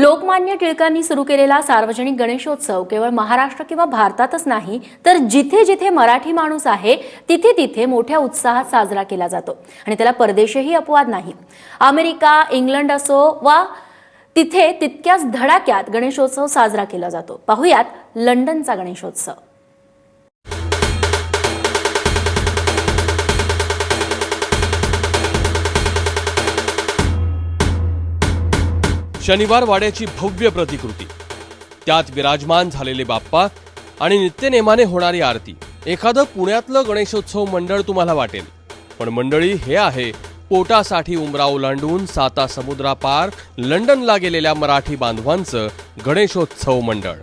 लोकमान्य टिळकांनी सुरू केलेला सार्वजनिक गणेशोत्सव केवळ महाराष्ट्र किंवा भारतातच नाही तर जिथे जिथे मराठी माणूस आहे तिथे तिथे मोठ्या उत्साहात साजरा केला जातो आणि त्याला परदेशही अपवाद नाही। अमेरिका, इंग्लंड असो वा तिथे तितक्याच धडाक्यात गणेशोत्सव साजरा केला जातो। पाहुयात लंडनचा गणेशोत्सव। शनिवार वाड्याची भव्य प्रतिकृती, त्यात विराजमान झालेले बाप्पा आणि नित्यनेमाने होणारी आरती। एखादं पुण्यातलं गणेशोत्सव मंडळ तुम्हाला वाटेल, पण मंडळी हे आहे पोटासाठी उमरा ओलांडून साता समुद्रापार लंडनला गेलेल्या मराठी बांधवांचं गणेशोत्सव मंडळ।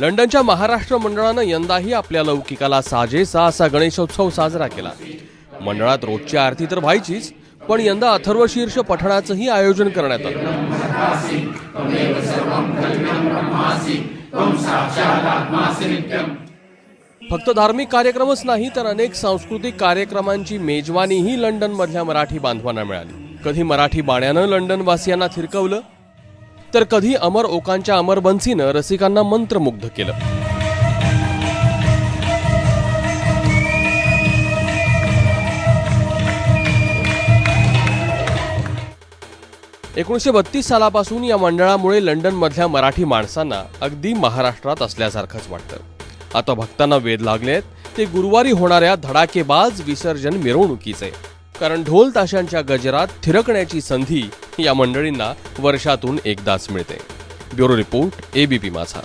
लंडनच्या महाराष्ट्र मंडळानं यंदाही आपल्या लौकिकाला साजेसा असा गणेशोत्सव साजरा केला। मंडळात रोजची आरती तर व्हायचीच, पण यंदा अथर्वशीर्ष पठणाचंही आयोजन करण्यात आलं। फक्त धार्मिक कार्यक्रमच नाही तर अनेक सांस्कृतिक कार्यक्रमांची मेजवानीही लंडन मधल्या मराठी बांधवांना मिळाली। कधी मराठी बाण्यानं लंडन वासियांना थिरकवलं, तर कधी अमर ओकांच्या अमर बन्सीनं रसिकांना मंत्रमुग्ध केलं। 1932 सालापासून या मंडळामुळे लंडन मधल्या मराठी माणसांना अगदी महाराष्ट्रात असल्यासारखंच वाटतं। आता भक्तांना वेध लागलेत ते गुरुवारी होणाऱ्या धडाकेबाज विसर्जन मिरवणुकीचे, कारण ढोल ताशांच्या गजरात थिरकण्याची संधी या मंडळींना वर्षातून एकदाच मिळते। ब्युरो रिपोर्ट, ABP माझा।